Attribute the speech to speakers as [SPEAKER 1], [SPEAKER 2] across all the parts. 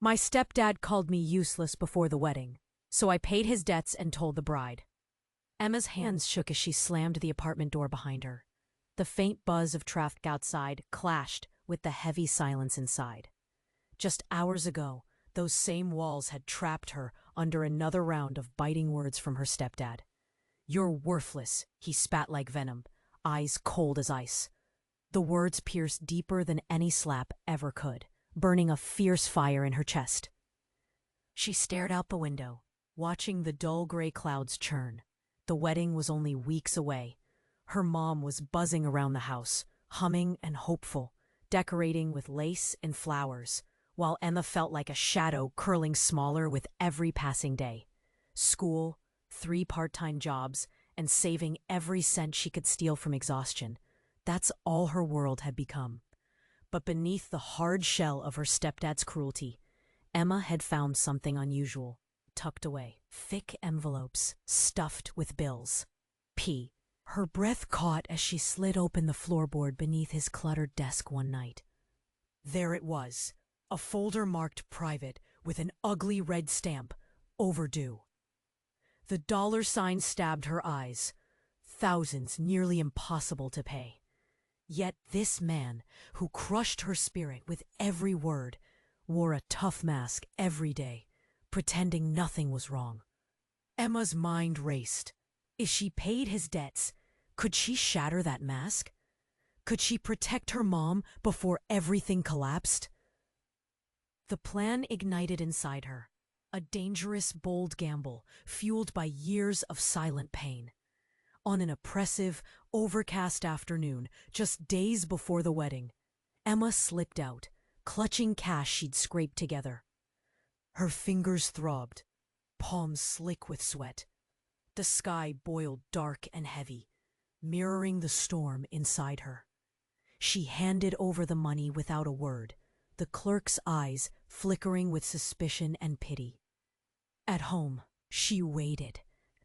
[SPEAKER 1] My stepdad called me useless before the wedding, so I paid his debts and told the bride. Emma's hands shook as she slammed the apartment door behind her. The faint buzz of traffic outside clashed with the heavy silence inside. Just hours ago, those same walls had trapped her under another round of biting words from her stepdad. "You're worthless," he spat like venom, eyes cold as ice. The words pierced deeper than any slap ever could, burning a fierce fire in her chest. She stared out the window, watching the dull gray clouds churn. The wedding was only weeks away. Her mom was buzzing around the house, humming and hopeful, decorating with lace and flowers, while Emma felt like a shadow curling smaller with every passing day. School, 3 part-time jobs, and saving every cent she could steal from exhaustion. That's all her world had become. But beneath the hard shell of her stepdad's cruelty, Emma had found something unusual, tucked away. Thick envelopes, stuffed with bills. Her breath caught as she slid open the floorboard beneath his cluttered desk one night. There it was, a folder marked private with an ugly red stamp, overdue. The dollar sign stabbed her eyes. Thousands nearly impossible to pay. Yet this man, who crushed her spirit with every word, wore a tough mask every day, pretending nothing was wrong. Emma's mind raced. If she paid his debts, could she shatter that mask? Could she protect her mom before everything collapsed? The plan ignited inside her, a dangerous, bold gamble fueled by years of silent pain. On an oppressive, overcast afternoon, just days before the wedding, Emma slipped out, clutching cash she'd scraped together. Her fingers throbbed, palms slick with sweat. The sky boiled dark and heavy, mirroring the storm inside her. She handed over the money without a word, the clerk's eyes flickering with suspicion and pity. At home, she waited.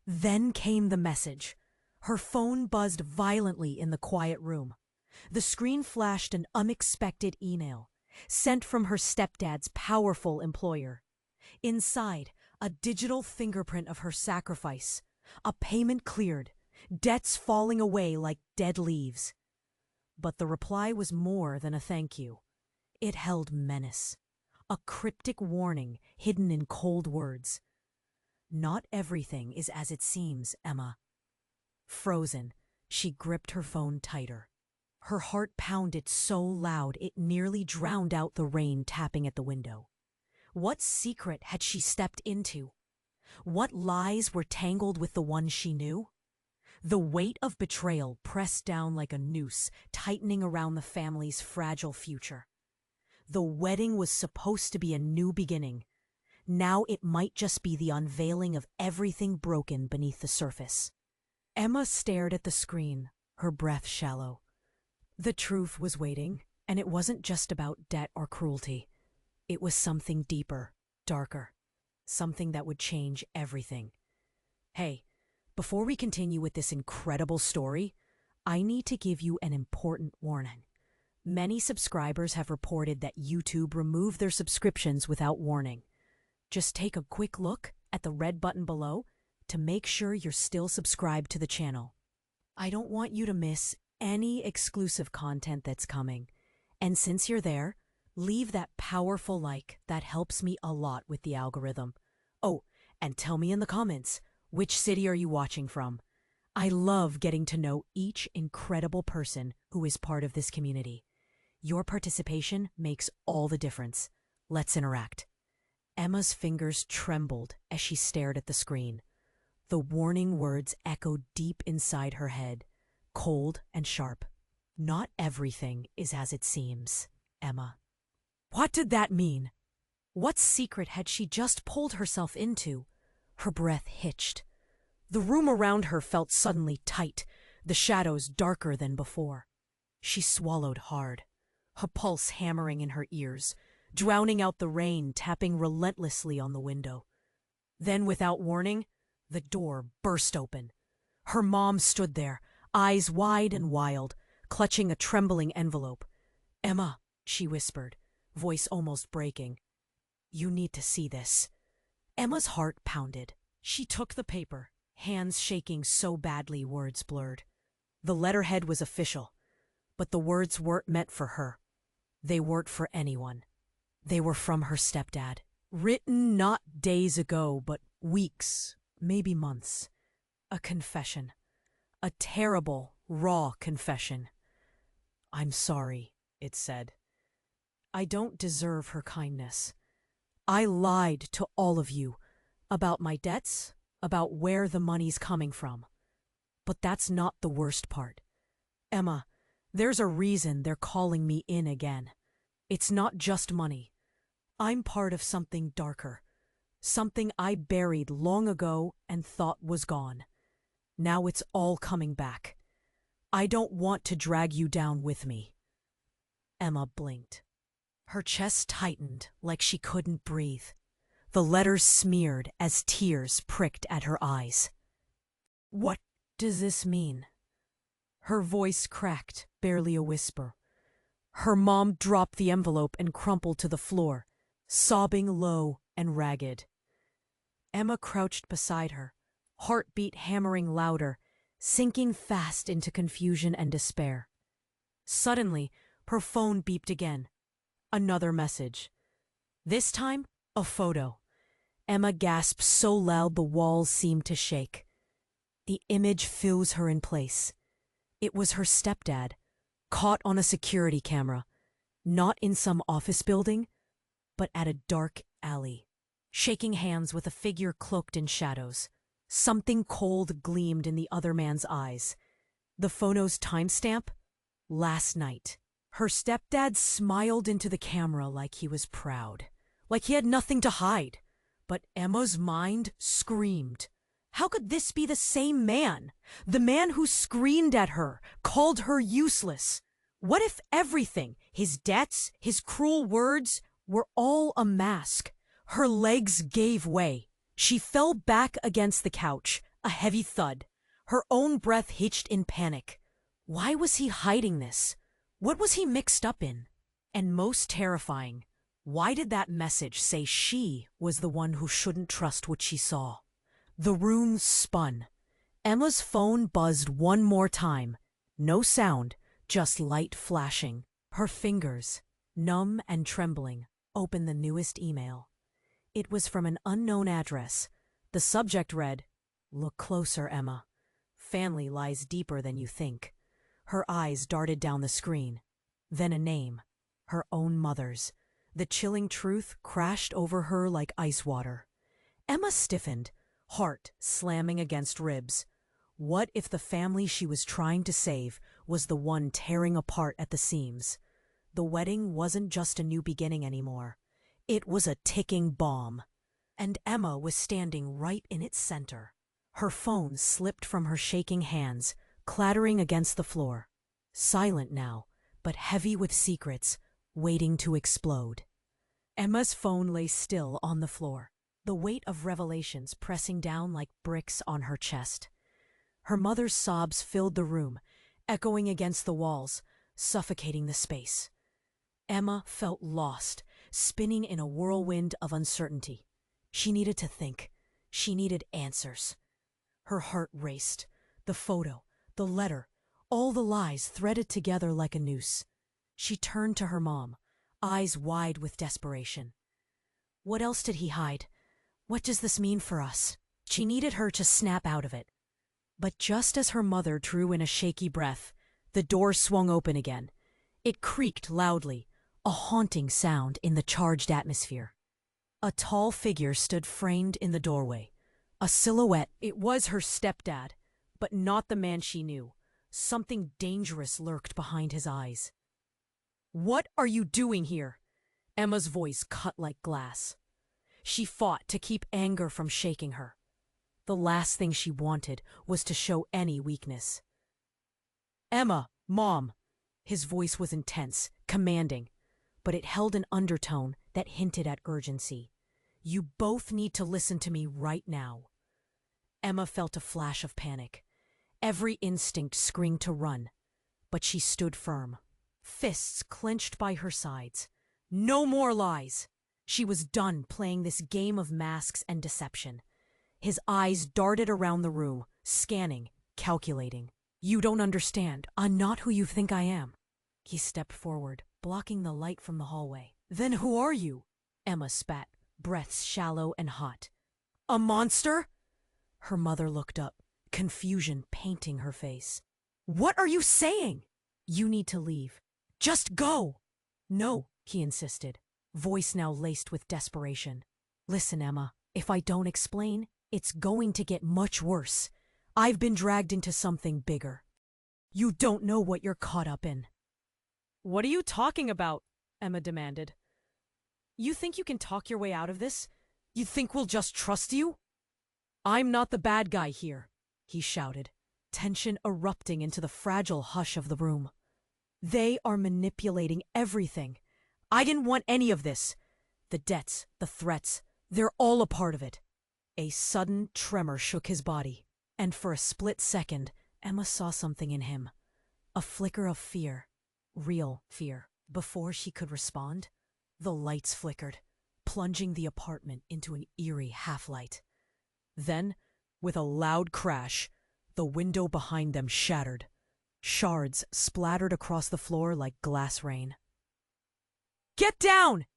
[SPEAKER 1] Then came the message. Her phone buzzed violently in the quiet room. The screen flashed an unexpected email, sent from her stepdad's powerful employer. Inside, a digital fingerprint of her sacrifice, a payment cleared, debts falling away like dead leaves. But the reply was more than a thank you. It held menace, a cryptic warning hidden in cold words. "Not everything is as it seems, Emma." Frozen, she gripped her phone tighter. Her heart pounded so loud it nearly drowned out the rain tapping at the window. What secret had she stepped into? What lies were tangled with the one she knew? The weight of betrayal pressed down like a noose, tightening around the family's fragile future. The wedding was supposed to be a new beginning. Now it might just be the unveiling of everything broken beneath the surface. Emma stared at the screen, her breath shallow. The truth was waiting, and it wasn't just about debt or cruelty. It was something deeper, darker, something that would change everything. Hey, before we continue with this incredible story, I need to give you an important warning. Many subscribers have reported that YouTube removed their subscriptions without warning. Just take a quick look at the red button below to make sure you're still subscribed to the channel. I don't want you to miss any exclusive content that's coming. And since you're there, leave that powerful like. That helps me a lot with the algorithm. Oh, and tell me in the comments, which city are you watching from? I love getting to know each incredible person who is part of this community. Your participation makes all the difference. Let's interact. Emma's fingers trembled as she stared at the screen. The warning words echoed deep inside her head, cold and sharp. Not everything is as it seems, Emma. What did that mean? What secret had she just pulled herself into? Her breath hitched. The room around her felt suddenly tight, the shadows darker than before. She swallowed hard, her pulse hammering in her ears, drowning out the rain tapping relentlessly on the window. Then, without warning, the door burst open. Her mom stood there, eyes wide and wild, clutching a trembling envelope. "Emma," she whispered, voice almost breaking. You need to see this. Emma's heart pounded. She took the paper, hands shaking so badly words blurred. The letterhead was official, but the words weren't meant for her. They weren't for anyone. They were from her stepdad. Written not days ago, but weeks, maybe months. A confession. A terrible, raw confession. "I'm sorry," it said. "I don't deserve her kindness. I lied to all of you about my debts, about where the money's coming from. But that's not the worst part. Emma, there's a reason they're calling me in again. It's not just money. I'm part of something darker. Something I buried long ago and thought was gone. Now it's all coming back. I don't want to drag you down with me." Emma blinked. Her chest tightened like she couldn't breathe. The letters smeared as tears pricked at her eyes. "What does this mean?" Her voice cracked, barely a whisper. Her mom dropped the envelope and crumpled to the floor, sobbing low and ragged. Emma crouched beside her, heartbeat hammering louder, sinking fast into confusion and despair. Suddenly, her phone beeped again. Another message. This time, a photo. Emma gasped so loud the walls seemed to shake. The image froze her in place. It was her stepdad, caught on a security camera, not in some office building, but at a dark alley, shaking hands with a figure cloaked in shadows. Something cold gleamed in the other man's eyes. The photo's timestamp? Last night. Her stepdad smiled into the camera like he was proud, like he had nothing to hide. But Emma's mind screamed. How could this be the same man? The man who screamed at her, called her useless. What if everything, his debts, his cruel words, were all a mask? Her legs gave way. She fell back against the couch, a heavy thud. Her own breath hitched in panic. Why was he hiding this? What was he mixed up in? And most terrifying, why did that message say she was the one who shouldn't trust what she saw? The room spun. Emma's phone buzzed one more time. No sound, just light flashing. Her fingers, numb and trembling, opened the newest email. It was from an unknown address. The subject read, "Look closer, Emma. Family lies deeper than you think." Her eyes darted down the screen. Then a name. Her own mother's. The chilling truth crashed over her like ice water. Emma stiffened, heart slamming against ribs. What if the family she was trying to save was the one tearing apart at the seams? The wedding wasn't just a new beginning anymore. It was a ticking bomb. And Emma was standing right in its center. Her phone slipped from her shaking hands, clattering against the floor. Silent now, but heavy with secrets, waiting to explode. Emma's phone lay still on the floor, the weight of revelations pressing down like bricks on her chest. Her mother's sobs filled the room, echoing against the walls, suffocating the space. Emma felt lost, spinning in a whirlwind of uncertainty. She needed to think. She needed answers. Her heart raced. The photo, the letter, all the lies threaded together like a noose. She turned to her mom, eyes wide with desperation. What else did he hide? What does this mean for us? She needed her to snap out of it. But just as her mother drew in a shaky breath, the door swung open again. It creaked loudly, a haunting sound in the charged atmosphere. A tall figure stood framed in the doorway. A silhouette. It was her stepdad, but not the man she knew. Something dangerous lurked behind his eyes. "What are you doing here?" Emma's voice cut like glass. She fought to keep anger from shaking her. The last thing she wanted was to show any weakness. "Emma, Mom!" His voice was intense, commanding, but it held an undertone that hinted at urgency. "You both need to listen to me right now." Emma felt a flash of panic. Every instinct screamed to run, but she stood firm, fists clenched by her sides. "No more lies!" She was done playing this game of masks and deception. His eyes darted around the room, scanning, calculating. "You don't understand. I'm not who you think I am." He stepped forward, blocking the light from the hallway. "Then who are you?" Emma spat, breaths shallow and hot. "A monster?" Her mother looked up, confusion painting her face. "What are you saying?" "You need to leave. Just go!" "No," he insisted, voice now laced with desperation. "Listen, Emma, if I don't explain, it's going to get much worse. I've been dragged into something bigger. You don't know what you're caught up in." "What are you talking about?" Emma demanded. "You think you can talk your way out of this? You think we'll just trust you?" "I'm not the bad guy here," he shouted, tension erupting into the fragile hush of the room. "They are manipulating everything. I didn't want any of this. The debts, the threats, they're all a part of it." A sudden tremor shook his body, and for a split second, Emma saw something in him. A flicker of fear. Real fear. Before she could respond, the lights flickered, plunging the apartment into an eerie half-light. Then, with a loud crash, the window behind them shattered. Shards splattered across the floor like glass rain. "Get down!"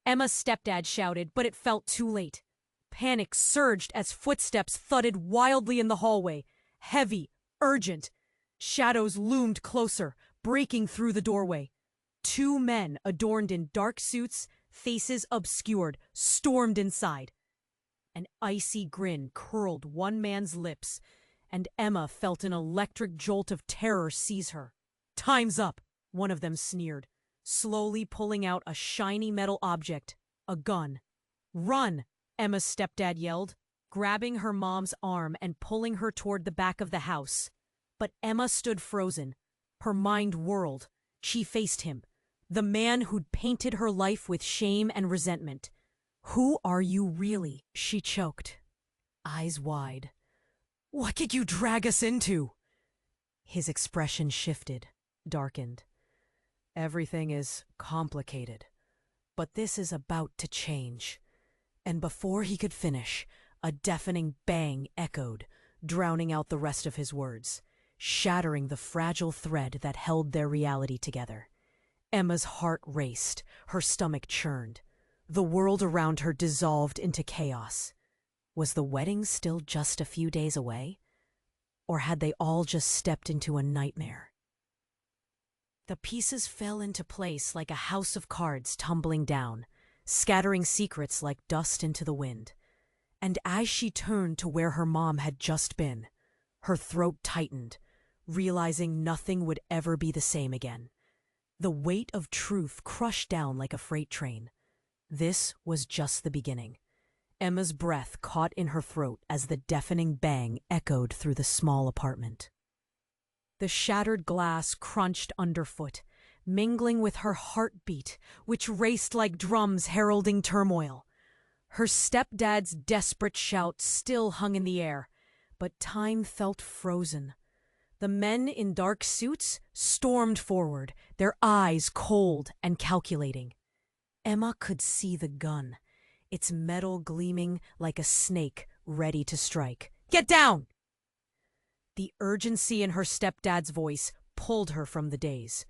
[SPEAKER 1] Emma's stepdad shouted, but it felt too late. Panic surged as footsteps thudded wildly in the hallway. Heavy, urgent. Shadows loomed closer, breaking through the doorway. Two men, adorned in dark suits, faces obscured, stormed inside. An icy grin curled one man's lips, and Emma felt an electric jolt of terror seize her. "Time's up," one of them sneered, slowly pulling out a shiny metal object, a gun. "Run!" Emma's stepdad yelled, grabbing her mom's arm and pulling her toward the back of the house. But Emma stood frozen. Her mind whirled. She faced him, the man who'd painted her life with shame and resentment. "Who are you really?" she choked, eyes wide. "What did you drag us into?" His expression shifted, darkened. "Everything is complicated, but this is about to change." And before he could finish, a deafening bang echoed, drowning out the rest of his words, shattering the fragile thread that held their reality together. Emma's heart raced, her stomach churned. The world around her dissolved into chaos. Was the wedding still just a few days away? Or had they all just stepped into a nightmare? The pieces fell into place like a house of cards tumbling down, scattering secrets like dust into the wind. And as she turned to where her mom had just been, her throat tightened, realizing nothing would ever be the same again. The weight of truth crushed down like a freight train. This was just the beginning. Emma's breath caught in her throat as the deafening bang echoed through the small apartment. The shattered glass crunched underfoot, mingling with her heartbeat, which raced like drums heralding turmoil. Her stepdad's desperate shout still hung in the air, but time felt frozen. The men in dark suits stormed forward, their eyes cold and calculating. Emma could see the gun, its metal gleaming like a snake ready to strike. "Get down!" The urgency in her stepdad's voice pulled her from the daze.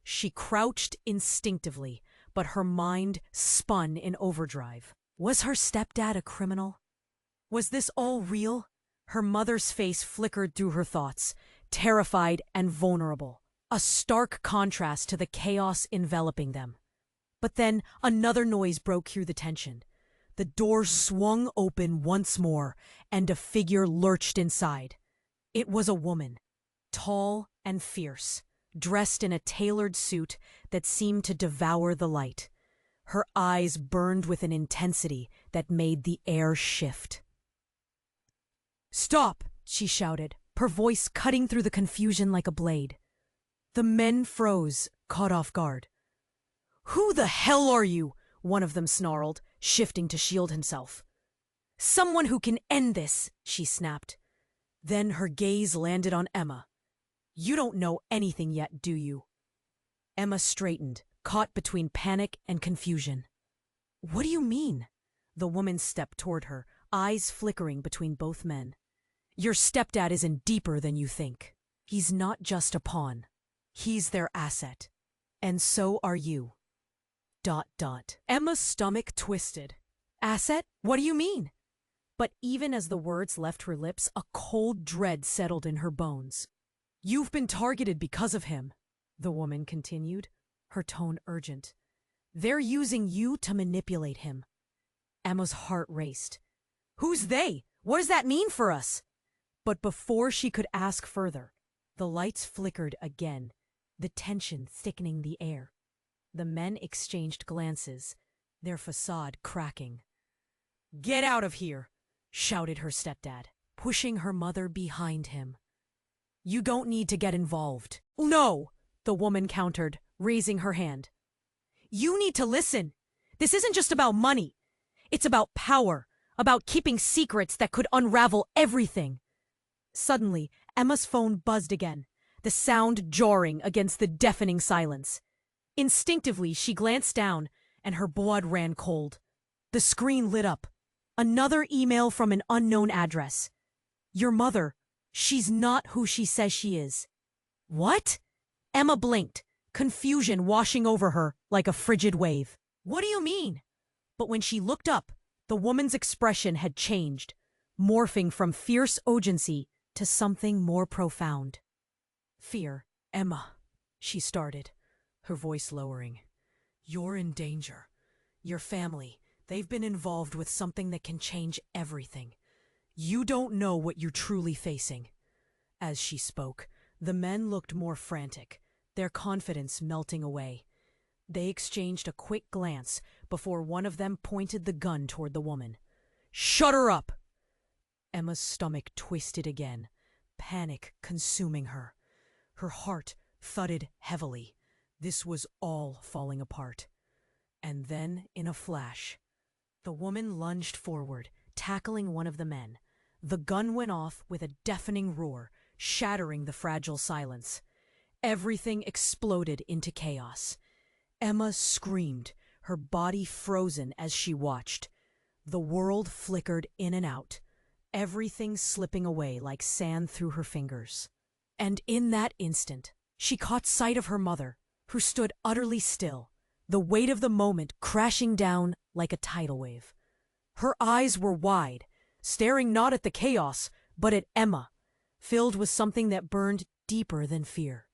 [SPEAKER 1] She crouched instinctively, but her mind spun in overdrive. Was her stepdad a criminal? Was this all real? Her mother's face flickered through her thoughts, terrified and vulnerable, a stark contrast to the chaos enveloping them. But then another noise broke through the tension. The door swung open once more, and a figure lurched inside. It was a woman, tall and fierce, dressed in a tailored suit that seemed to devour the light. Her eyes burned with an intensity that made the air shift. "Stop!" she shouted, her voice cutting through the confusion like a blade. The men froze, caught off guard. "Who the hell are you?" one of them snarled, shifting to shield himself. "Someone who can end this," she snapped. Then her gaze landed on Emma. "You don't know anything yet, do you?" Emma straightened, caught between panic and confusion. What do you mean? The woman stepped toward her, eyes flickering between both men. Your stepdad is in deeper than you think. He's not just a pawn. He's their asset. And so are you. ... Emma's stomach twisted. Asset? What do you mean? But even as the words left her lips, a cold dread settled in her bones. You've been targeted because of him, the woman continued, her tone urgent. They're using you to manipulate him. Emma's heart raced. Who's they? What does that mean for us? But before she could ask further, the lights flickered again, the tension thickening the air. The men exchanged glances, their facade cracking. Get out of here, shouted her stepdad, pushing her mother behind him. You don't need to get involved. No, the woman countered, raising her hand. You need to listen. This isn't just about money. It's about power, about keeping secrets that could unravel everything. Suddenly, Emma's phone buzzed again, the sound jarring against the deafening silence. Instinctively, she glanced down, and her blood ran cold. The screen lit up. Another email from an unknown address. Your mother. She's not who she says she is. What? Emma blinked, confusion washing over her like a frigid wave. What do you mean? But when she looked up, the woman's expression had changed, morphing from fierce urgency to something more profound. Fear. Emma, she started, her voice lowering. You're in danger. Your family, they've been involved with something that can change everything. You don't know what you're truly facing. As she spoke, the men looked more frantic, their confidence melting away. They exchanged a quick glance before one of them pointed the gun toward the woman. Shut her up! Emma's stomach twisted again, panic consuming her. Her heart thudded heavily. This was all falling apart. And then, in a flash, the woman lunged forward, tackling one of the men. The gun went off with a deafening roar, shattering the fragile silence. Everything exploded into chaos. Emma screamed, her body frozen as she watched. The world flickered in and out, everything slipping away like sand through her fingers. And in that instant, she caught sight of her mother, who stood utterly still, the weight of the moment crashing down like a tidal wave. Her eyes were wide, staring not at the chaos, but at Emma, filled with something that burned deeper than fear.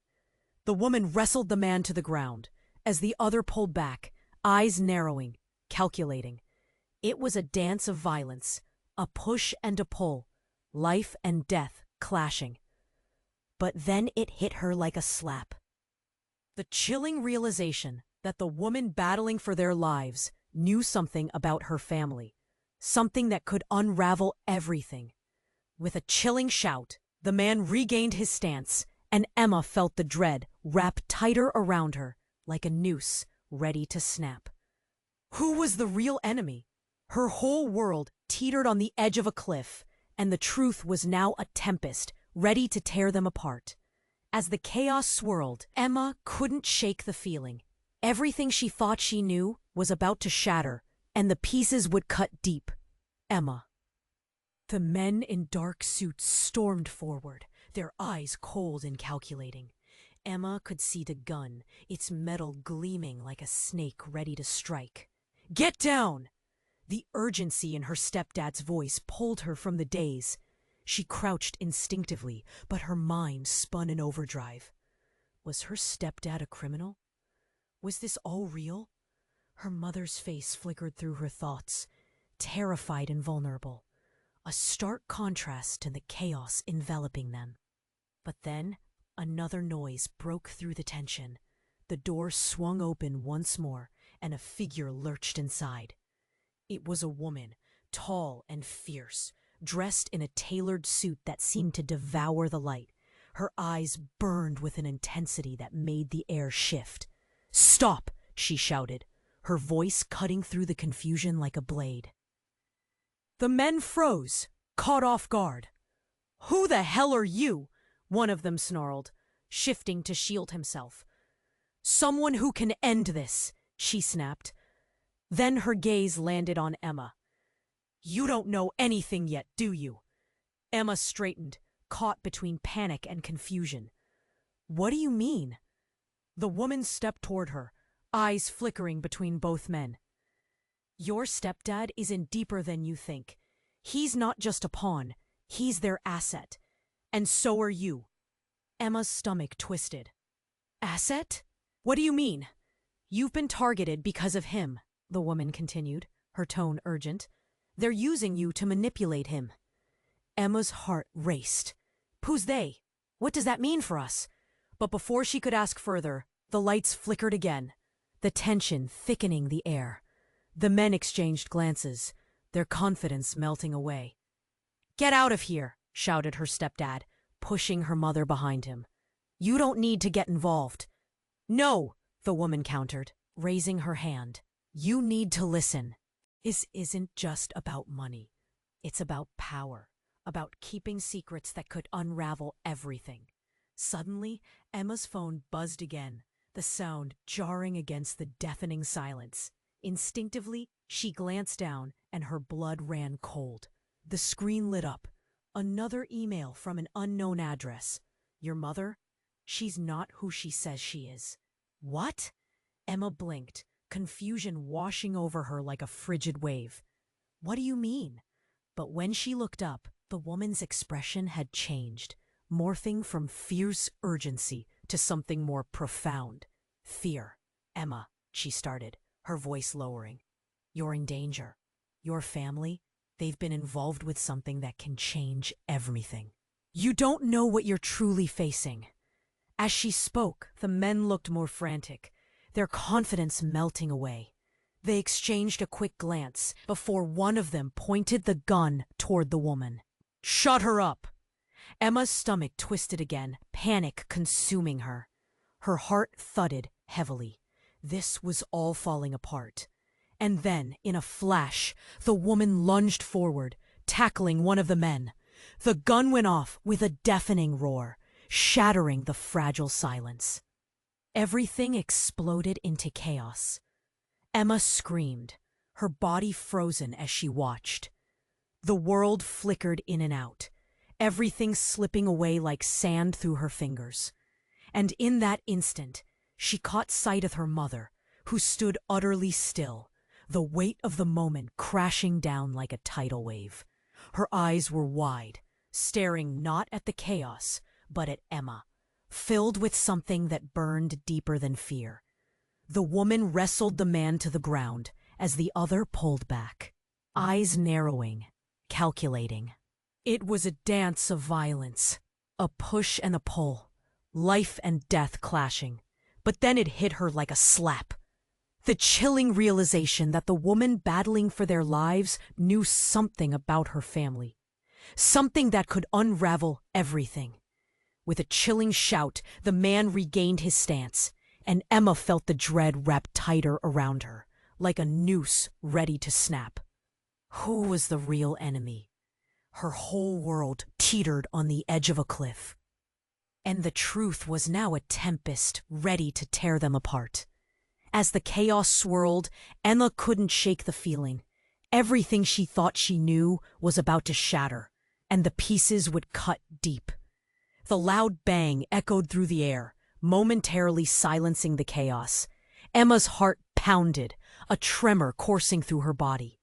[SPEAKER 1] The woman wrestled the man to the ground, as the other pulled back, eyes narrowing, calculating. It was a dance of violence, a push and a pull, life and death clashing. But then it hit her like a slap. The chilling realization that the woman battling for their lives knew something about her family, something that could unravel everything. With a chilling shout, the man regained his stance, and Emma felt the dread wrap tighter around her, like a noose ready to snap. Who was the real enemy? Her whole world teetered on the edge of a cliff, and the truth was now a tempest, ready to tear them apart. As the chaos swirled, Emma couldn't shake the feeling. Everything she thought she knew was about to shatter, and the pieces would cut deep. Emma. The men in dark suits stormed forward, their eyes cold and calculating. Emma could see the gun, its metal gleaming like a snake ready to strike. Get down! The urgency in her stepdad's voice pulled her from the daze. She crouched instinctively, but her mind spun in overdrive. Was her stepdad a criminal? Was this all real? Her mother's face flickered through her thoughts, terrified and vulnerable, a stark contrast to the chaos enveloping them. But then, another noise broke through the tension. The door swung open once more, and a figure lurched inside. It was a woman, tall and fierce, dressed in a tailored suit that seemed to devour the light. Her eyes burned with an intensity that made the air shift. "Stop!" she shouted, her voice cutting through the confusion like a blade. The men froze, caught off guard. "Who the hell are you?" one of them snarled, shifting to shield himself. "Someone who can end this," she snapped. Then her gaze landed on Emma. "You don't know anything yet, do you?" Emma straightened, caught between panic and confusion. "What do you mean?" The woman stepped toward her, eyes flickering between both men. "Your stepdad is in deeper than you think. He's not just a pawn, he's their asset. And so are you." Emma's stomach twisted. "Asset? What do you mean?" "You've been targeted because of him," the woman continued, her tone urgent. "They're using you to manipulate him." Emma's heart raced. "Who's they? What does that mean for us?" But before she could ask further, the lights flickered again, the tension thickening the air. The men exchanged glances, their confidence melting away. "Get out of here," shouted her stepdad, pushing her mother behind him. "You don't need to get involved." "No," the woman countered, raising her hand. "You need to listen. This isn't just about money. It's about power, about keeping secrets that could unravel everything." Suddenly, Emma's phone buzzed again, the sound jarring against the deafening silence. Instinctively, she glanced down and her blood ran cold. The screen lit up. Another email from an unknown address. "Your mother? She's not who she says she is." "What?" Emma blinked, confusion washing over her like a frigid wave. "What do you mean?" But when she looked up, the woman's expression had changed, morphing from fierce urgency to something more profound. "Fear. Emma," she started, her voice lowering. "You're in danger. Your family, they've been involved with something that can change everything. You don't know what you're truly facing." As she spoke, the men looked more frantic, their confidence melting away. They exchanged a quick glance before one of them pointed the gun toward the woman. "Shut her up!" Emma's stomach twisted again, panic consuming her. Her heart thudded heavily. This was all falling apart. And then, in a flash, the woman lunged forward, tackling one of the men. The gun went off with a deafening roar, shattering the fragile silence. Everything exploded into chaos. Emma screamed, her body frozen as she watched. The world flickered in and out, everything slipping away like sand through her fingers. And in that instant, she caught sight of her mother, who stood utterly still, the weight of the moment crashing down like a tidal wave. Her eyes were wide, staring not at the chaos, but at Emma, filled with something that burned deeper than fear. The woman wrestled the man to the ground as the other pulled back, eyes narrowing, calculating. It was a dance of violence, a push and a pull, life and death clashing. But then it hit her like a slap. The chilling realization that the woman battling for their lives knew something about her family, something that could unravel everything. With a chilling shout, the man regained his stance, and Emma felt the dread wrap tighter around her, like a noose ready to snap. Who was the real enemy? Her whole world teetered on the edge of a cliff. And the truth was now a tempest ready to tear them apart. As the chaos swirled, Emma couldn't shake the feeling. Everything she thought she knew was about to shatter, and the pieces would cut deep. The loud bang echoed through the air, momentarily silencing the chaos. Emma's heart pounded, a tremor coursing through her body.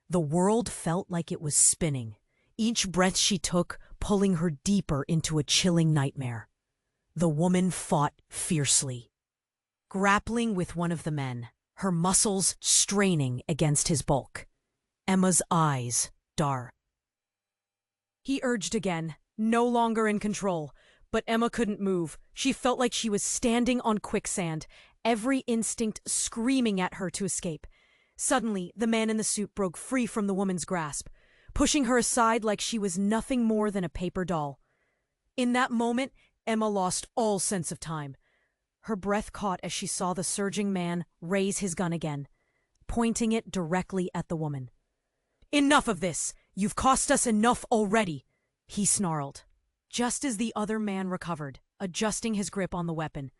[SPEAKER 1] The world felt like it was spinning, each breath she took pulling her deeper into a chilling nightmare. The woman fought fiercely, grappling with one of the men, her muscles straining against his bulk. Emma's eyes dark. He urged again, no longer in control, but Emma couldn't move. She felt like she was standing on quicksand, every instinct screaming at her to escape. Suddenly, the man in the suit broke free from the woman's grasp, pushing her aside like she was nothing more than a paper doll. In that moment, Emma lost all sense of time. Her breath caught as she saw the surging man raise his gun again, pointing it directly at the woman. "Enough of this! You've cost us enough already!" he snarled. Just as the other man recovered, adjusting his grip on the weapon,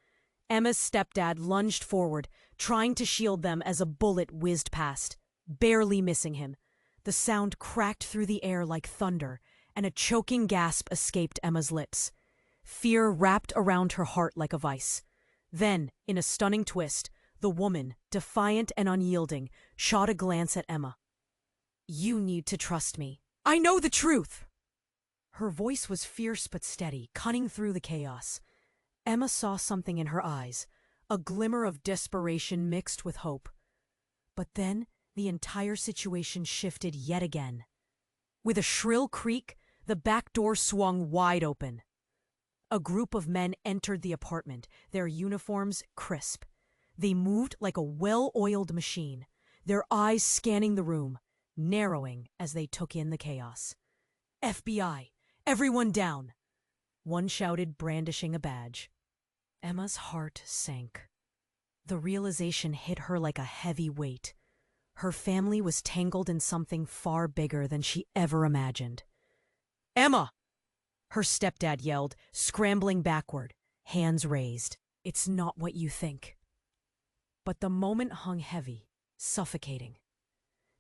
[SPEAKER 1] Emma's stepdad lunged forward, trying to shield them as a bullet whizzed past, barely missing him. The sound cracked through the air like thunder, and a choking gasp escaped Emma's lips. Fear wrapped around her heart like a vice. Then, in a stunning twist, the woman, defiant and unyielding, shot a glance at Emma. "You need to trust me. I know the truth!" Her voice was fierce but steady, cutting through the chaos. Emma saw something in her eyes, a glimmer of desperation mixed with hope. But then, the entire situation shifted yet again. With a shrill creak, the back door swung wide open. A group of men entered the apartment, their uniforms crisp. They moved like a well-oiled machine, their eyes scanning the room, narrowing as they took in the chaos. "FBI! Everyone down!" one shouted, brandishing a badge. Emma's heart sank. The realization hit her like a heavy weight. Her family was tangled in something far bigger than she ever imagined. "Emma!" her stepdad yelled, scrambling backward, hands raised. "It's not what you think." But the moment hung heavy, suffocating.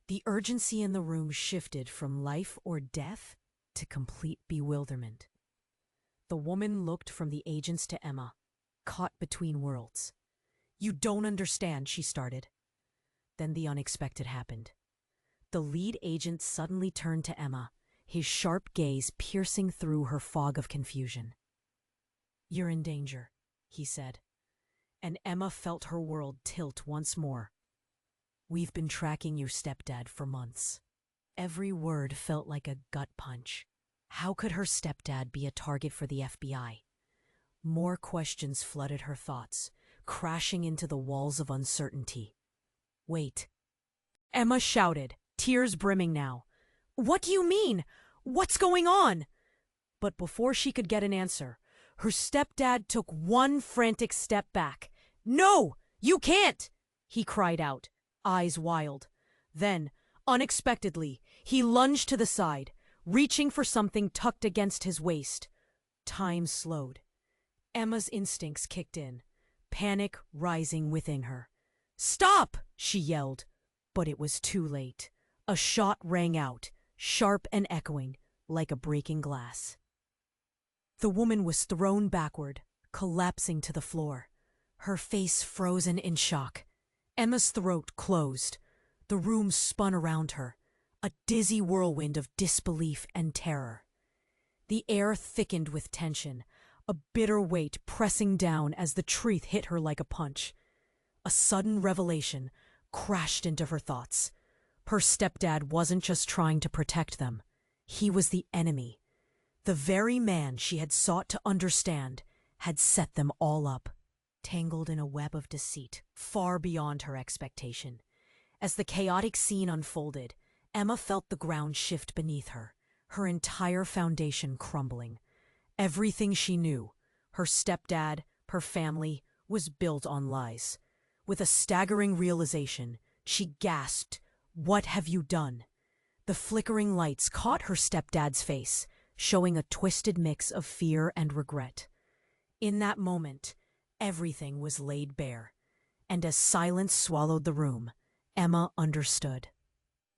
[SPEAKER 1] The urgency in the room shifted from life or death to complete bewilderment. The woman looked from the agents to Emma, caught between worlds. "You don't understand," she started. Then the unexpected happened. The lead agent suddenly turned to Emma, his sharp gaze piercing through her fog of confusion. "You're in danger," he said, and Emma felt her world tilt once more. "We've been tracking your stepdad for months." Every word felt like a gut punch. How could her stepdad be a target for the FBI? More questions flooded her thoughts, crashing into the walls of uncertainty. "Wait," Emma shouted, tears brimming now. "What do you mean? What's going on?" But before she could get an answer, her stepdad took one frantic step back. "No, you can't!" he cried out, eyes wild. Then, unexpectedly, he lunged to the side, reaching for something tucked against his waist. Time slowed. Emma's instincts kicked in, panic rising within her. "Stop!" she yelled, but it was too late. A shot rang out, sharp and echoing, like a breaking glass. The woman was thrown backward, collapsing to the floor, her face frozen in shock. Emma's throat closed. The room spun around her, a dizzy whirlwind of disbelief and terror. The air thickened with tension, a bitter weight pressing down as the truth hit her like a punch. A sudden revelation crashed into her thoughts. Her stepdad wasn't just trying to protect them. He was the enemy. The very man she had sought to understand had set them all up, tangled in a web of deceit far beyond her expectation. As the chaotic scene unfolded, Emma felt the ground shift beneath her, her entire foundation crumbling. Everything she knew, her stepdad, her family, was built on lies. With a staggering realization, she gasped, "What have you done?" The flickering lights caught her stepdad's face, showing a twisted mix of fear and regret. In that moment, everything was laid bare, and as silence swallowed the room, Emma understood.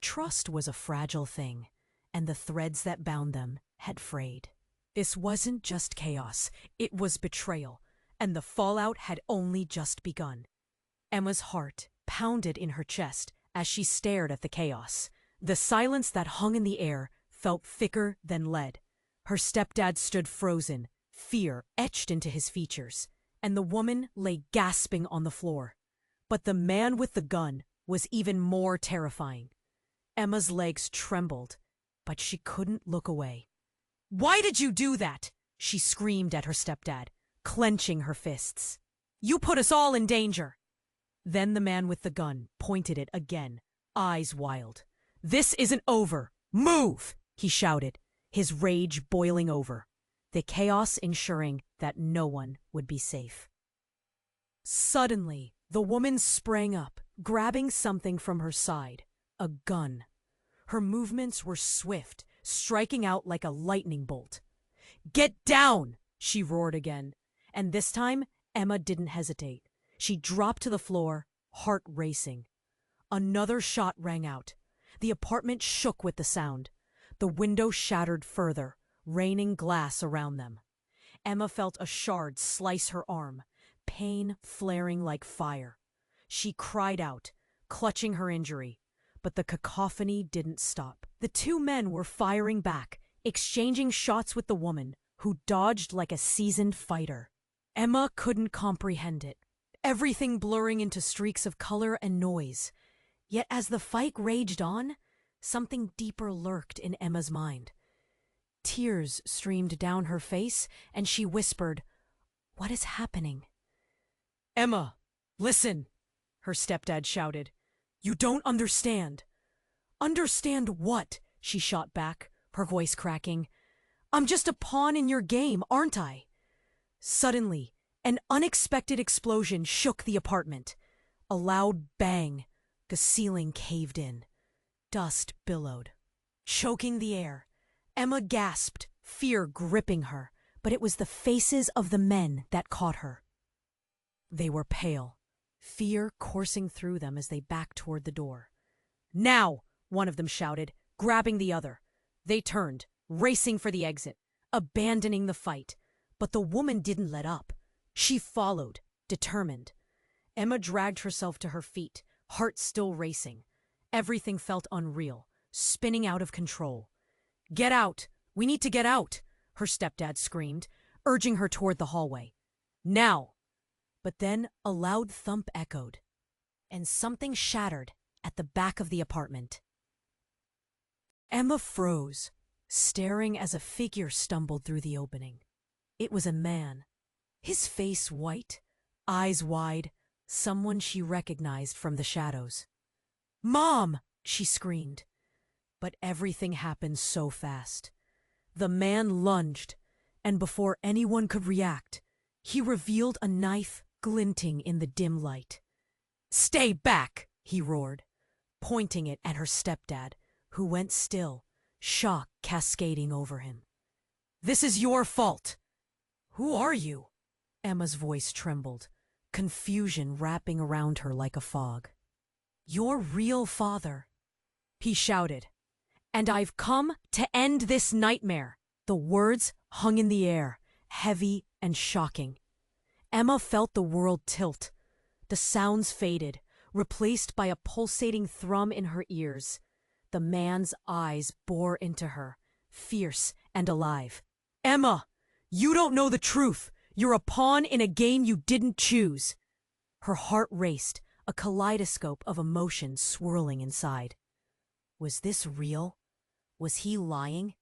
[SPEAKER 1] Trust was a fragile thing, and the threads that bound them had frayed. This wasn't just chaos, it was betrayal, and the fallout had only just begun. Emma's heart pounded in her chest as she stared at the chaos. The silence that hung in the air felt thicker than lead. Her stepdad stood frozen, fear etched into his features, and the woman lay gasping on the floor. But the man with the gun was even more terrifying. Emma's legs trembled, but she couldn't look away. "Why did you do that?" she screamed at her stepdad, clenching her fists. "You put us all in danger." Then the man with the gun pointed it again, eyes wild. "This isn't over. Move!" he shouted, his rage boiling over, the chaos ensuring that no one would be safe. Suddenly, the woman sprang up, grabbing something from her side, a gun. Her movements were swift, striking out like a lightning bolt. "Get down!" she roared again, and this time Emma didn't hesitate. She dropped to the floor, heart racing. Another shot rang out. The apartment shook with the sound. The window shattered further, raining glass around them. Emma felt a shard slice her arm, pain flaring like fire. She cried out, clutching her injury, but the cacophony didn't stop. The two men were firing back, exchanging shots with the woman, who dodged like a seasoned fighter. Emma couldn't comprehend it, everything blurring into streaks of color and noise. Yet as the fight raged on, something deeper lurked in Emma's mind. Tears streamed down her face, and she whispered, "What is happening?" "Emma, listen!" her stepdad shouted. "You don't understand." "Understand what?" she shot back, her voice cracking. "I'm just a pawn in your game, aren't I?" Suddenly, an unexpected explosion shook the apartment. A loud bang. The ceiling caved in. Dust billowed, choking the air. Emma gasped, fear gripping her, but it was the faces of the men that caught her. They were pale, fear coursing through them as they backed toward the door. "Now!" one of them shouted, grabbing the other. They turned, racing for the exit, abandoning the fight. But the woman didn't let up. She followed, determined. Emma dragged herself to her feet, heart still racing. Everything felt unreal, spinning out of control. "Get out! We need to get out!" her stepdad screamed, urging her toward the hallway. "Now!" But then a loud thump echoed, and something shattered at the back of the apartment. Emma froze, staring as a figure stumbled through the opening. It was a man, his face white, eyes wide, someone she recognized from the shadows. "Mom!" she screamed. But everything happened so fast. The man lunged, and before anyone could react, he revealed a knife glinting in the dim light. "Stay back!" he roared, pointing it at her stepdad, who went still, shock cascading over him. "This is your fault!" "Who are you?" Emma's voice trembled, confusion wrapping around her like a fog. "Your real father," he shouted. "And I've come to end this nightmare." The words hung in the air, heavy and shocking. Emma felt the world tilt. The sounds faded, replaced by a pulsating thrum in her ears. The man's eyes bore into her, fierce and alive. "Emma, you don't know the truth. You're a pawn in a game you didn't choose." Her heart raced, a kaleidoscope of emotions swirling inside. Was this real? Was he lying?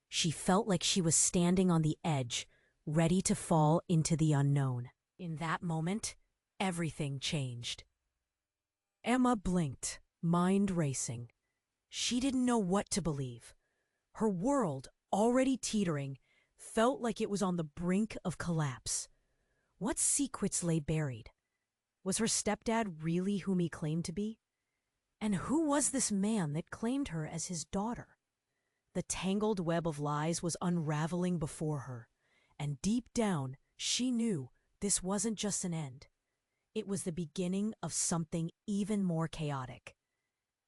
[SPEAKER 1] She felt like she was standing on the edge, ready to fall into the unknown. In that moment, everything changed. Emma blinked, mind racing. She didn't know what to believe. Her world, already teetering, felt like it was on the brink of collapse. What secrets lay buried? Was her stepdad really whom he claimed to be? And who was this man that claimed her as his daughter? The tangled web of lies was unraveling before her, and deep down she knew this wasn't just an end. It was the beginning of something even more chaotic.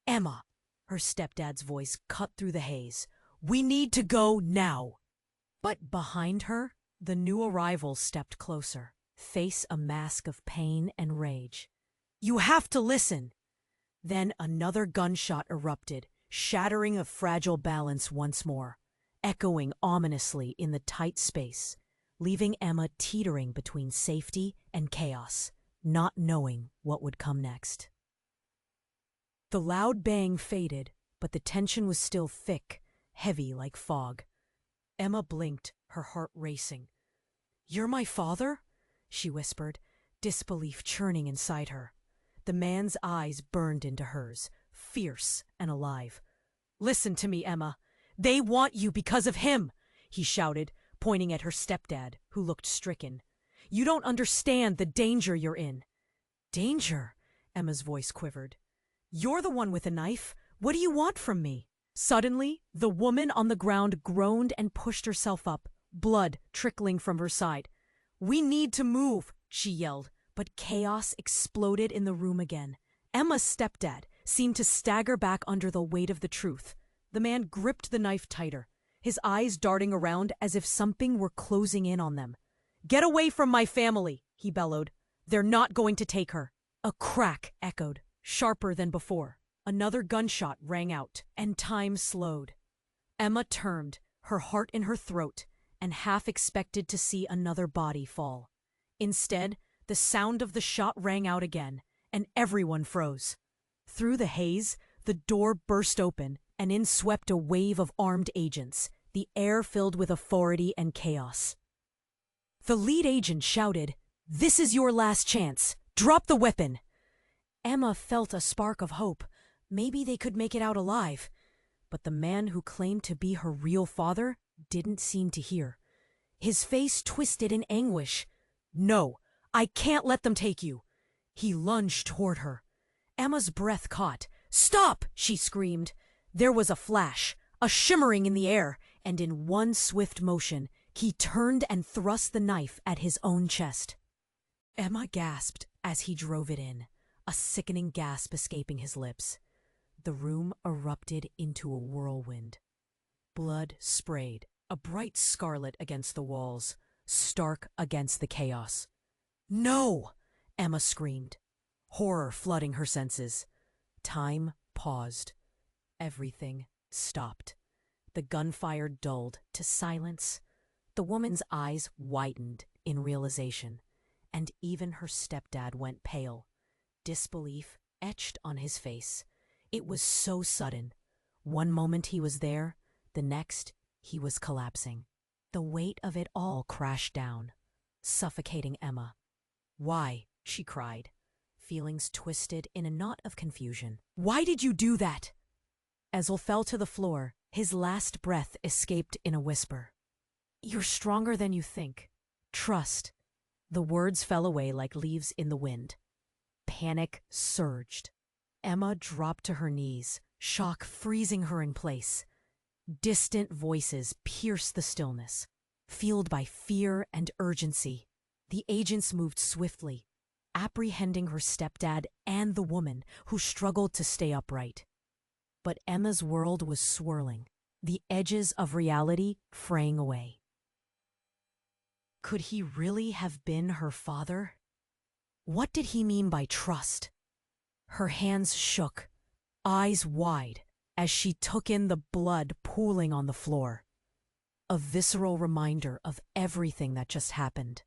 [SPEAKER 1] "Emma," her stepdad's voice cut through the haze, "we need to go now." But behind her, the new arrival stepped closer, face a mask of pain and rage. "You have to listen." Then another gunshot erupted, shattering a fragile balance once more, echoing ominously in the tight space, leaving Emma teetering between safety and chaos, not knowing what would come next. The loud bang faded, but the tension was still thick, heavy like fog. Emma blinked, her heart racing. "You're my father?" she whispered, disbelief churning inside her. The man's eyes burned into hers, fierce and alive. "Listen to me, Emma. They want you because of him," he shouted, pointing at her stepdad, who looked stricken. "You don't understand the danger you're in." "Danger?" Emma's voice quivered. "You're the one with a knife. What do you want from me?" Suddenly, the woman on the ground groaned and pushed herself up, blood trickling from her side. "We need to move. she yelled, but chaos exploded in the room again. Emma's stepdad seemed to stagger back under the weight of the truth. The man gripped the knife tighter, his eyes darting around as if something were closing in on them. "Get away from my family," he bellowed. "They're not going to take her." A crack echoed, sharper than before. Another gunshot rang out, and time slowed. Emma turned, her heart in her throat, and half expected to see another body fall. Instead, the sound of the shot rang out again, and everyone froze. Through the haze, the door burst open, and in swept a wave of armed agents, the air filled with authority and chaos. The lead agent shouted, "This is your last chance. Drop the weapon." Emma felt a spark of hope. Maybe they could make it out alive. But the man who claimed to be her real father didn't seem to hear. His face twisted in anguish. "No, I can't let them take you." He lunged toward her. Emma's breath caught. "Stop!" she screamed. There was a flash, a shimmering in the air, and in one swift motion, he turned and thrust the knife at his own chest. Emma gasped as he drove it in, a sickening gasp escaping his lips. The room erupted into a whirlwind. Blood sprayed, a bright scarlet against the walls, stark against the chaos. "No!" Emma screamed, horror flooding her senses. Time paused. Everything stopped. The gunfire dulled to silence. The woman's eyes widened in realization, and even her stepdad went pale, disbelief etched on his face. It was so sudden. One moment he was there, the next he was collapsing. The weight of it all crashed down, suffocating Emma. "Why?" she cried, feelings twisted in a knot of confusion. "Why did you do that?" Ezel fell to the floor, his last breath escaped in a whisper. "You're stronger than you think. Trust." The words fell away like leaves in the wind. Panic surged. Emma dropped to her knees, shock freezing her in place. Distant voices pierced the stillness, fueled by fear and urgency. The agents moved swiftly, apprehending her stepdad and the woman who struggled to stay upright. But Emma's world was swirling, the edges of reality fraying away. Could he really have been her father? What did he mean by trust? Her hands shook, eyes wide, as she took in the blood pooling on the floor. A visceral reminder of everything that just happened.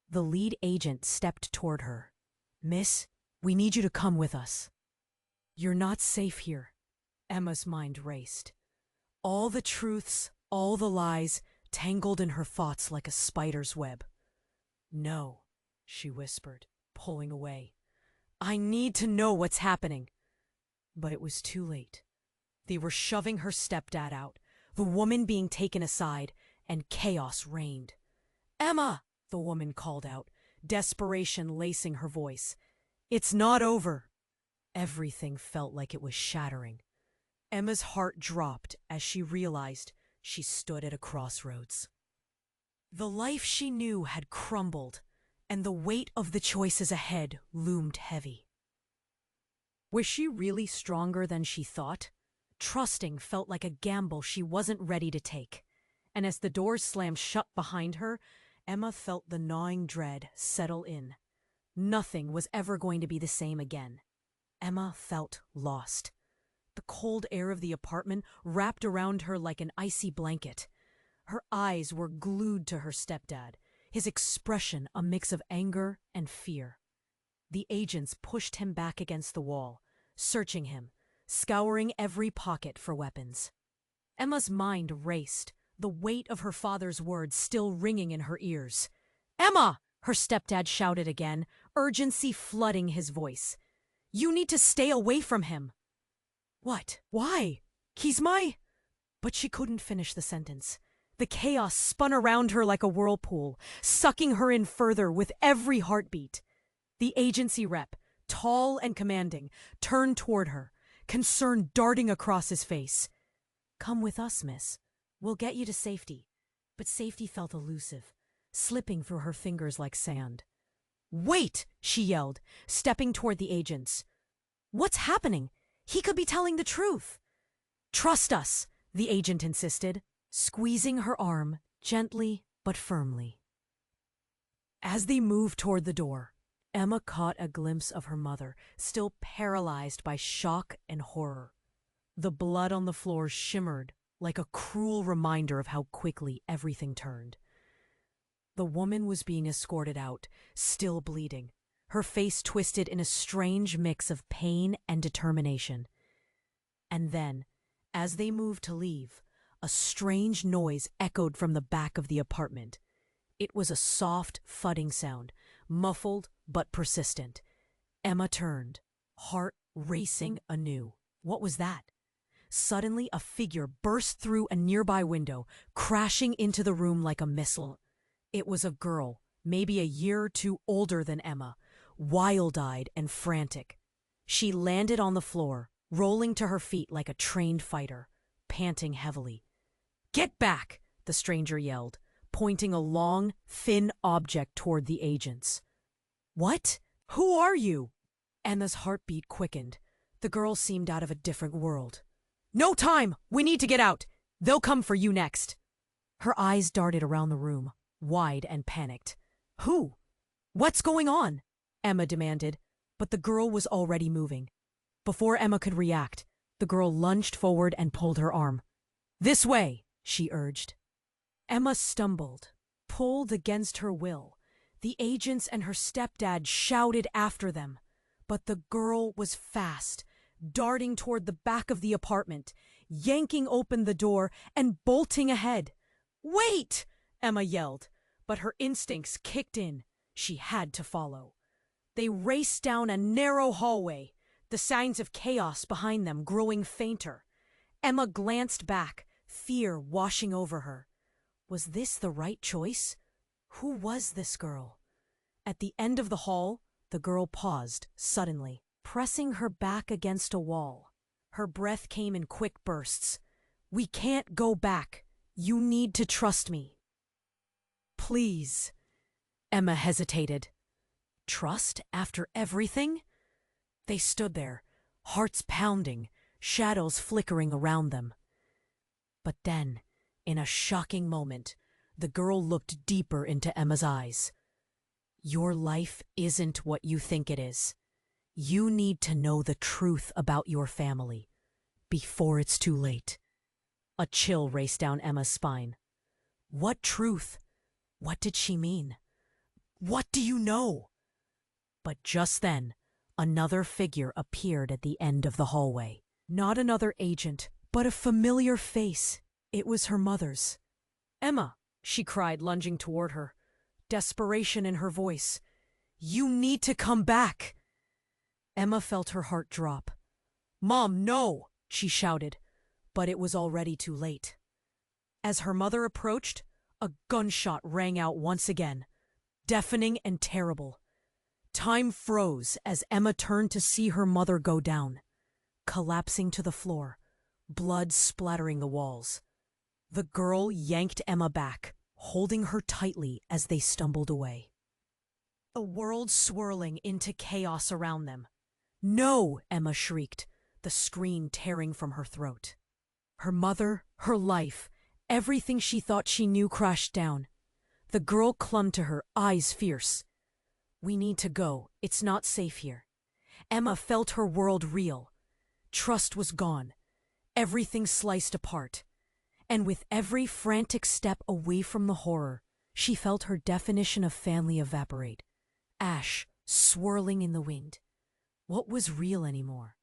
[SPEAKER 1] The lead agent stepped toward her. "Miss, we need you to come with us." "You're not safe here." Emma's mind raced. All the truths, all the lies, tangled in her thoughts like a spider's web. "No," she whispered, pulling away. "I need to know what's happening." But it was too late. They were shoving her stepdad out, the woman being taken aside, and chaos reigned. "Emma!" the woman called out, desperation lacing her voice. "It's not over." Everything felt like it was shattering. Emma's heart dropped as she realized she stood at a crossroads. The life she knew had crumbled, and the weight of the choices ahead loomed heavy. Was she really stronger than she thought? Trusting felt like a gamble she wasn't ready to take. And as the doors slammed shut behind her, Emma felt the gnawing dread settle in. Nothing was ever going to be the same again. Emma felt lost. The cold air of the apartment wrapped around her like an icy blanket. Her eyes were glued to her stepdad, his expression a mix of anger and fear. The agents pushed him back against the wall, searching him, scouring every pocket for weapons. Emma's mind raced, the weight of her father's words still ringing in her ears. "Emma!" her stepdad shouted again, urgency flooding his voice. "You need to stay away from him." "What? Why? He's my—" But she couldn't finish the sentence. The chaos spun around her like a whirlpool, sucking her in further with every heartbeat. The agency rep, tall and commanding, turned toward her, concern darting across his face. "Come with us, miss. We'll get you to safety." But safety felt elusive, slipping through her fingers like sand. "Wait!" she yelled, stepping toward the agents. "What's happening? He could be telling the truth." "Trust us," the agent insisted, squeezing her arm gently but firmly. As they moved toward the door, Emma caught a glimpse of her mother, still paralyzed by shock and horror. The blood on the floor shimmered like a cruel reminder of how quickly everything turned. The woman was being escorted out, still bleeding, her face twisted in a strange mix of pain and determination. And then, as they moved to leave, a strange noise echoed from the back of the apartment. It was a soft, thudding sound, muffled but persistent. Emma turned, heart racing anew. What was that? Suddenly, a figure burst through a nearby window, crashing into the room like a missile. It was a girl, maybe a year or two older than Emma, wild-eyed and frantic. She landed on the floor, rolling to her feet like a trained fighter, panting heavily. "Get back!" the stranger yelled, pointing a long, thin object toward the agents. "What? Who are you?" Emma's heartbeat quickened. The girl seemed out of a different world. "No time! We need to get out! They'll come for you next!" Her eyes darted around the room, wide and panicked. "Who? What's going on?" Emma demanded, but the girl was already moving. Before Emma could react, the girl lunged forward and pulled her arm. "This way!" she urged. Emma stumbled, pulled against her will. The agents and her stepdad shouted after them, but the girl was fast, darting toward the back of the apartment, yanking open the door and bolting ahead. "Wait!" Emma yelled, but her instincts kicked in. She had to follow. They raced down a narrow hallway, the signs of chaos behind them growing fainter. Emma glanced back, fear washing over her. Was this the right choice? Who was this girl? At the end of the hall, the girl paused suddenly, pressing her back against a wall. Her breath came in quick bursts. "We can't go back. You need to trust me." "Please." Emma hesitated. Trust after everything? They stood there, hearts pounding, shadows flickering around them. But then, in a shocking moment, the girl looked deeper into Emma's eyes. "Your life isn't what you think it is. You need to know the truth about your family before it's too late." A chill raced down Emma's spine. What truth? What did she mean? What do you know? But just then, another figure appeared at the end of the hallway. Not another agent, but a familiar face. It was her mother's. "Emma," she cried, lunging toward her, desperation in her voice. "You need to come back!" Emma felt her heart drop. "Mom, no!" she shouted, but it was already too late. As her mother approached, a gunshot rang out once again, deafening and terrible. Time froze as Emma turned to see her mother go down, collapsing to the floor, blood splattering the walls. The girl yanked Emma back, holding her tightly as they stumbled away. The world swirling into chaos around them. "No!" Emma shrieked, the scream tearing from her throat. Her mother, her life, everything she thought she knew crashed down. The girl clung to her, eyes fierce. "We need to go. It's not safe here." Emma felt her world reel. Trust was gone. Everything sliced apart. And with every frantic step away from the horror, she felt her definition of family evaporate. Ash swirling in the wind. What was real anymore?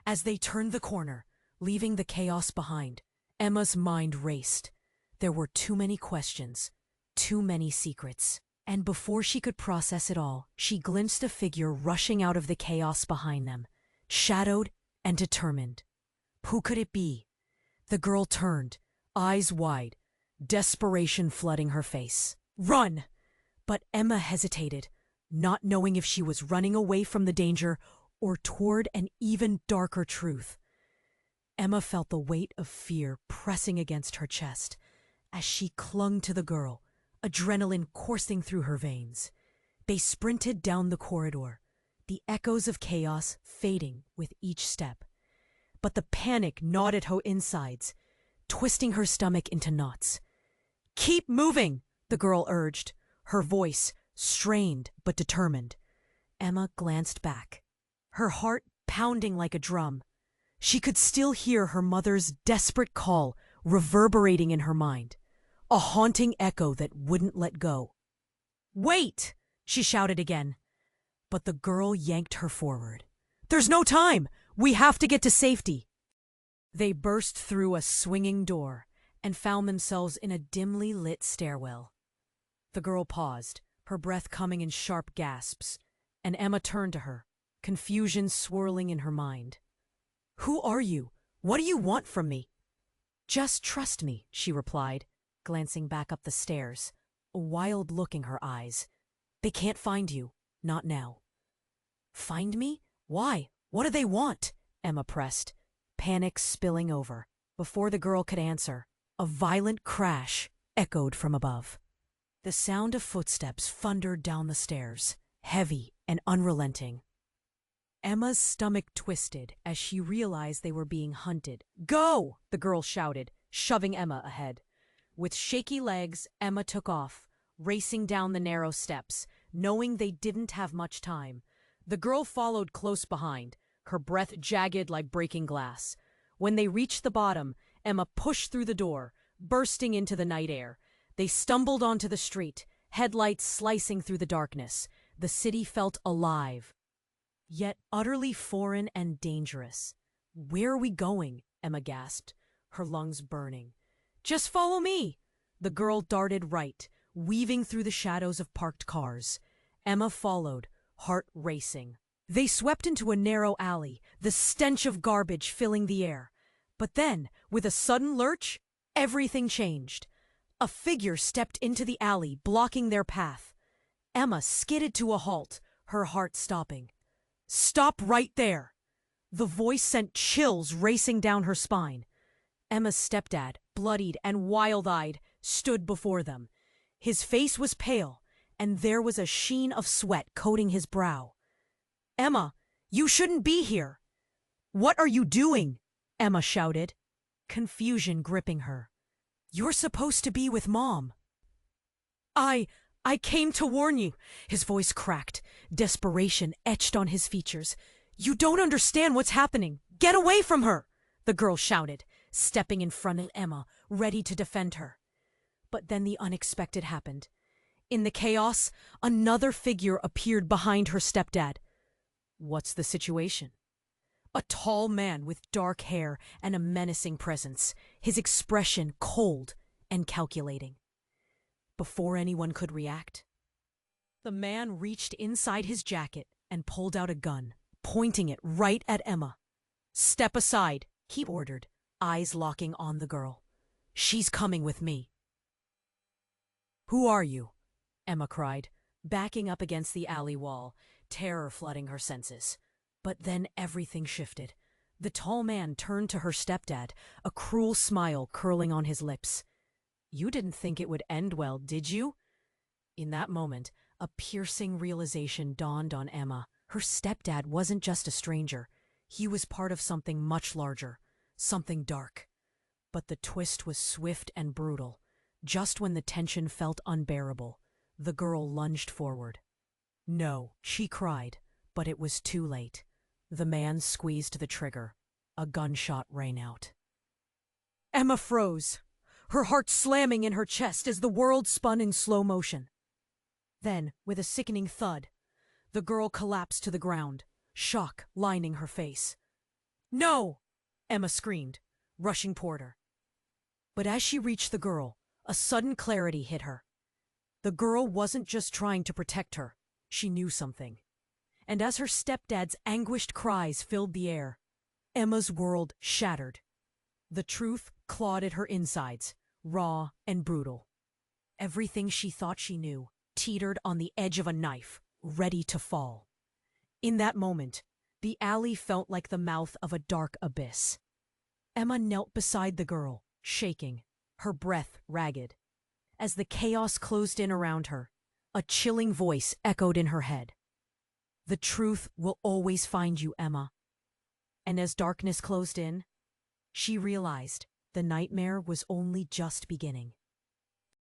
[SPEAKER 1] As they turned the corner, leaving the chaos behind, Emma's mind raced. There were too many questions, too many secrets. And before she could process it all, she glimpsed a figure rushing out of the chaos behind them, shadowed and determined. Who could it be? The girl turned, eyes wide, desperation flooding her face. "Run!" But Emma hesitated, not knowing if she was running away from the danger or toward an even darker truth. Emma felt the weight of fear pressing against her chest as she clung to the girl, adrenaline coursing through her veins. They sprinted down the corridor, the echoes of chaos fading with each step. But the panic gnawed at her insides, twisting her stomach into knots. "Keep moving," the girl urged, her voice strained but determined. Emma glanced back, her heart pounding like a drum. She could still hear her mother's desperate call reverberating in her mind, a haunting echo that wouldn't let go. "Wait!" she shouted again. But the girl yanked her forward. "There's no time! We have to get to safety!" They burst through a swinging door and found themselves in a dimly lit stairwell. The girl paused, her breath coming in sharp gasps, and Emma turned to her, confusion swirling in her mind. "Who are you? What do you want from me?" "Just trust me," she replied, glancing back up the stairs, a wild look in her eyes. "They can't find you. Not now." "Find me? Why? What do they want?" Emma pressed, panic spilling over. Before the girl could answer, a violent crash echoed from above. The sound of footsteps thundered down the stairs, heavy and unrelenting. Emma's stomach twisted as she realized they were being hunted. "Go!" the girl shouted, shoving Emma ahead. With shaky legs, Emma took off, racing down the narrow steps, knowing they didn't have much time. The girl followed close behind, her breath jagged like breaking glass. When they reached the bottom, Emma pushed through the door, bursting into the night air. They stumbled onto the street, headlights slicing through the darkness. The city felt alive, yet utterly foreign and dangerous. "Where are we going?" Emma gasped, her lungs burning. "Just follow me!" The girl darted right, weaving through the shadows of parked cars. Emma followed, heart racing. They swept into a narrow alley, the stench of garbage filling the air. But then, with a sudden lurch, everything changed. A figure stepped into the alley, blocking their path. Emma skidded to a halt, her heart stopping. "Stop right there!" The voice sent chills racing down her spine. Emma's stepdad, bloodied and wild-eyed, stood before them. His face was pale, and there was a sheen of sweat coating his brow. "Emma, you shouldn't be here!" "What are you doing?" Emma shouted, confusion gripping her. "You're supposed to be with Mom." I came to warn you." His voice cracked, desperation etched on his features. "You don't understand what's happening. Get away from her!" the girl shouted, stepping in front of Emma, ready to defend her. But then the unexpected happened. In the chaos, another figure appeared behind her stepdad. "What's the situation?" A tall man with dark hair and a menacing presence, his expression cold and calculating. Before anyone could react, the man reached inside his jacket and pulled out a gun, pointing it right at Emma. "Step aside," he ordered, eyes locking on the girl. "She's coming with me." "Who are you?" Emma cried, backing up against the alley wall, terror flooding her senses. But then everything shifted. The tall man turned to her stepdad, a cruel smile curling on his lips. "You didn't think it would end well, did you?" In that moment, a piercing realization dawned on Emma. Her stepdad wasn't just a stranger. He was part of something much larger, something dark. But the twist was swift and brutal. Just when the tension felt unbearable, the girl lunged forward. "No," she cried, but it was too late. The man squeezed the trigger. A gunshot rang out. Emma froze, her heart slamming in her chest as the world spun in slow motion. Then, with a sickening thud, the girl collapsed to the ground, shock lining her face. "No!" Emma screamed, rushing toward her. But as she reached the girl, a sudden clarity hit her. The girl wasn't just trying to protect her. She knew something. And as her stepdad's anguished cries filled the air, Emma's world shattered. The truth clawed at her insides, raw and brutal. Everything she thought she knew teetered on the edge of a knife, ready to fall. In that moment, the alley felt like the mouth of a dark abyss. Emma knelt beside the girl, shaking, her breath ragged. As the chaos closed in around her, A chilling voice echoed in her head. The truth will always find you, Emma. And as darkness closed in, she realized the nightmare was only just beginning.